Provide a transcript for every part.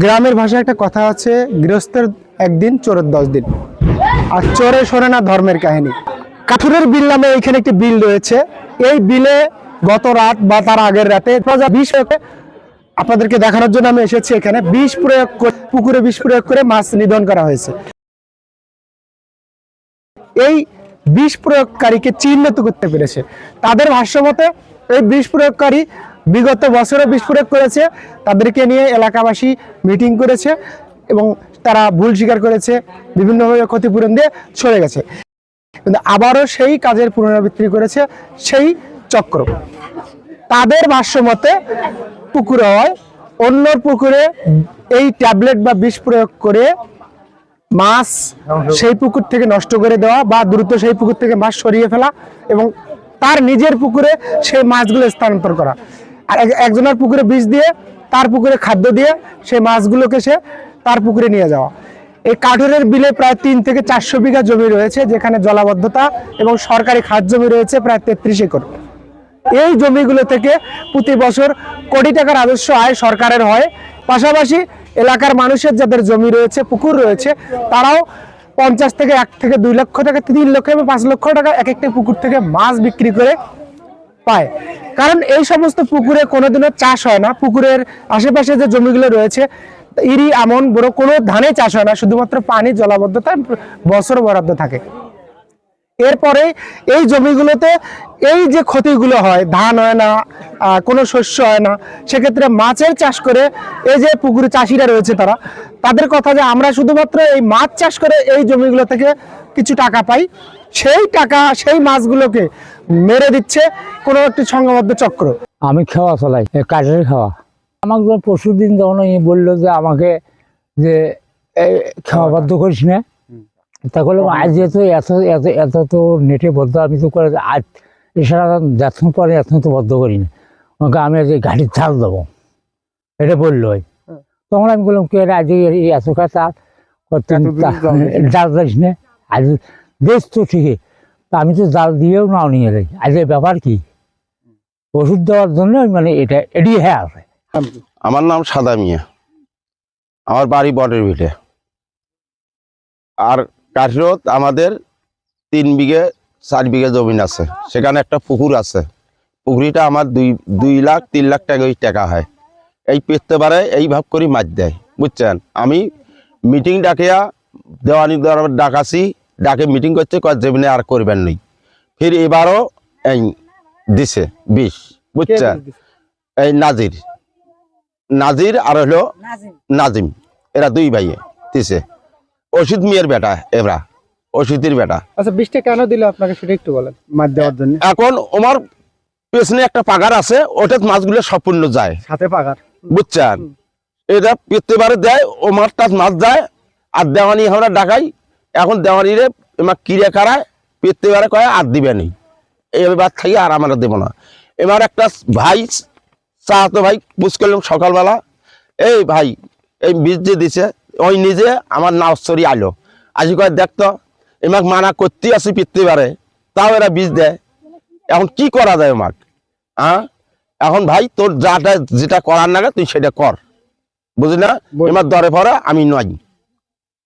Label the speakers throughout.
Speaker 1: গ্রামের ভাষায় একটা কথা আছে, গৃহস্থের একদিন চোরের 10 দিন। আর চোরে শোনে না ধর্মের কাহিনী। কাঠুরের বিল নামে এখানে একটি বিল রয়েছে। এই বিলে গত রাত বা তার আগের রাতে বিষ আপনাদেরকে দেখানোর জন্য আমি এসেছি। এখানে বিষ প্রয়োগ করে, পুকুরে বিষ প্রয়োগ করে মাছ নিধন করা হয়েছে। এই বিষ প্রয়োগকারীকে চিহ্নিত করতে পেরেছে। তাদের ভাষ্যমতে এই বিষ প্রয়োগকারী বিগত বছরে বিষ প্রয়োগ করেছে। তাদেরকে নিয়ে এলাকাবাসী মিটিং করেছে এবং তারা ভুল স্বীকার করেছে, বিভিন্নভাবে ক্ষতিপূরণ দিয়ে চলে গেছে। কিন্তু আবারও সেই কাজের পুনরাবৃত্তি করেছে সেই চক্র। তাদের ভাষ্যমতে পুকুরে হয়, অন্য পুকুরে এই ট্যাবলেট বা বিষ প্রয়োগ করে মাছ সেই পুকুর থেকে নষ্ট করে দেওয়া বা দ্রুত সেই পুকুর থেকে মাছ সরিয়ে ফেলা এবং তার নিজের পুকুরে সেই মাছগুলো স্থানান্তর করা। আর একজনের পুকুরে বিষ দিয়ে, তার পুকুরে খাদ্য দিয়ে সেই মাছগুলোকে সে তার পুকুরে নিয়ে যাওয়া। এই কাঠুরের বিলে প্রায় 3 থেকে 400 বিঘা জমি রয়েছে, যেখানে জলাবদ্ধতা এবং সরকারি খাত জমি রয়েছে প্রায় 33 একর। এই জমিগুলো থেকে প্রতি বছর কোটি টাকা রাজস্ব আয় সরকারের হয়। পাশাপাশি এলাকার মানুষের যাদের জমি রয়েছে, পুকুর রয়েছে, তারাও 50 থেকে 1 থেকে 2 লক্ষ টাকা, 3 লক্ষ এবং 5 লক্ষ টাকা এক একটা পুকুর থেকে মাছ বিক্রি করে পায়। কারণ এই সমস্ত পুকুরে কোনোদিনও চাষ হয় না। পুকুরের আশেপাশে যে জমিগুলো রয়েছে, ইরি আমন বড় কোনো ধানে চাষ হয় না, শুধুমাত্র পানি জলাবদ্ধতা বছর বরাদ্দ থাকে। এরপরে এই জমিগুলোতে এই যে ক্ষতিগুলো হয়, ধান হয় না, কোনো শস্য হয় না, সেক্ষেত্রে মাছের চাষ করে এই যে পুকুরে চাষিরা রয়েছে তাদের কথা যে আমরা শুধুমাত্র এই মাছ চাষ করে এই জমিগুলো থেকে কিছু টাকা পাই, সেই টাকা সেই মাছগুলোকে মেরে দিচ্ছে কোনো একটি সংঘবদ্ধ চক্র।
Speaker 2: আমি খাওয়া চলাই, কাঠের খাওয়া। আমাকে পরশুদিন যখন বললো যে আমাকে যে খাওয়া বাধ্য করিস না, তা বললাম আজ যেহেতু এত এত এত তো নেটে বদ্ধ, আমি তো করে আজ এছাড়া যখন পরে এত তো বদ্ধ করি না, আমাকে আমি আজ গাড়ির চাল দেবো, এটা বললো। তখন আমি বললাম কে আজ এত চাল জাল দিস না, আজ বেশ তো ঠিকই, তা আমি তো জাল দিয়েও নাও নিয়ে যাই, আজ ব্যাপার কি ওষুধ দেওয়ার জন্য মানে এটা এটি হ্যাঁ আছে।
Speaker 3: আমার নাম সাদা মিয়া, আমার বাড়ি বটের ভিটে। আর কাঠিরত আমাদের 3 বিঘে 4 বিঘে জমিন আছে, সেখানে একটা পুকুর আছে। পুকুরিটা আমার 2 লাখ 3 লাখ টাকা ওই টাকা হয়। এই পেতে পারে এই ভাব করে মাছ দেয়, বুঝছেন। আমি মিটিং ডাকিয়া দেওয়ানি ডাকাছি, ডাকে মিটিং করছে, জমিনে আর করবেন নেই। ফির এবারও এই দিছে বিষ, বুঝছেন। এই নাজির আর হলো নাজিম, এরা 2 ভাইয়ে দিছে। অসিত মিয়ার বেটা, এরা অসিতের বেটা।
Speaker 1: আচ্ছা, বিষটা কেন দিল আপনাকে সেটা একটু বলেন। মাছ দেওয়ার জন্য।
Speaker 3: এখন আমার পেছনে একটা পাগার আছে, ওটা মাছগুলো সম্পূর্ণ যায়
Speaker 1: সাথে পাগার,
Speaker 3: বুঝছেন। এটা পেতেবারে দেয়, ও মাছ যায়। আর দেওয়ানি আমরা ডাকাই, এখন দেওয়ানিরে এবার কিরে কারায় পেতেবারে কয় আর দিবে নেই, এবার থাকি আর আমরা দেবো না। এবার একটা ভাই চাহাতো ভাই বুঝ করলাম সকালবেলা, এই ভাই এই বীজ যে দিছে, ওই নিজে আমার নাও চড়ি আলো, আজি কয় দেখতো এমাক মানা করতে আসি পিততে পারে, তাও এরা বীজ দেয়। এখন কি করা যায় আমাক? এখন ভাই তোর যেটা করার নাগে তুই সেটা কর, বুঝলি না। এবার দরে পরে আমি নয়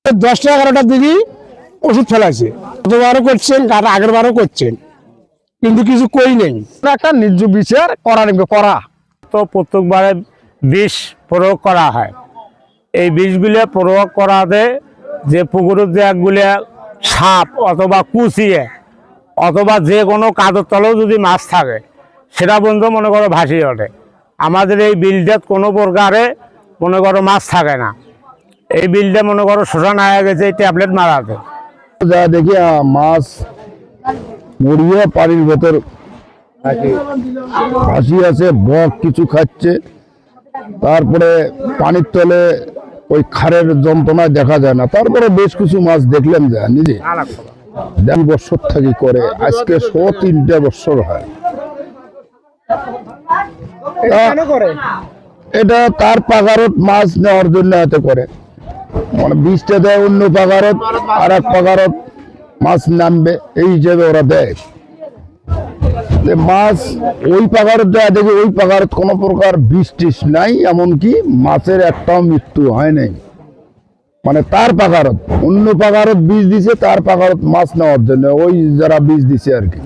Speaker 1: 10টা 11টা দিদি ওষুধ ফেলাইছে, গতবারও করছেন, তার আগের বারও করছেন, কিন্তু কিছু কই নেই। একটা ন্যায্য বিচার করা
Speaker 2: তো প্রত্যেকবারে বিষ প্রয়োগ করা হয়। এই বিষগুলো প্রয়োগ করাতে যে পুকুরের যে একগুলো সাপ অথবা কুচিয়ে অথবা যে কোনো কাদর তলেও যদি মাছ থাকে, সেটা বন্ধু মনে করো ভাসিয়ে ওঠে। আমাদের এই বিলটাত কোনো প্রকারে মনে করো মাছ থাকে না। এই বিলটা মনে করো শোষণ হয়ে গেছে এই ট্যাবলেট মারাতে।
Speaker 4: যা দেখি মাছ মরিয়ে পানির ভেতর ভাসি আছে, বক কিছু খাচ্ছে। তারপরে পানির তলে ওই খারের যন্ত্রণায় দেখা যায় না। তারপরে বেশ কিছু মাছ দেখলাম যা নিজে 2 বছর থাকি করে, আজকে 3 বছর হয়। এটা তার পাগারত মাছ নেওয়ার জন্য এত করে, মানে বীজটা দেয় অন্য পাগারত, আর এক পাগারত মাছ নামবে, এই হিসেবে ওরা দেয়। যে মাছ ওই পাগারত দেয় দেখি ওই পাগারত কোনো প্রকার বিষ টিস নাই, এমনকি মাছের একটাও মৃত্যু হয় নাই। মানে তার পাগারত, অন্য পাগারত বীজ দিছে, তার পাগারত মাছ নেওয়ার জন্য ওই যারা বীজ দিছে আর কি।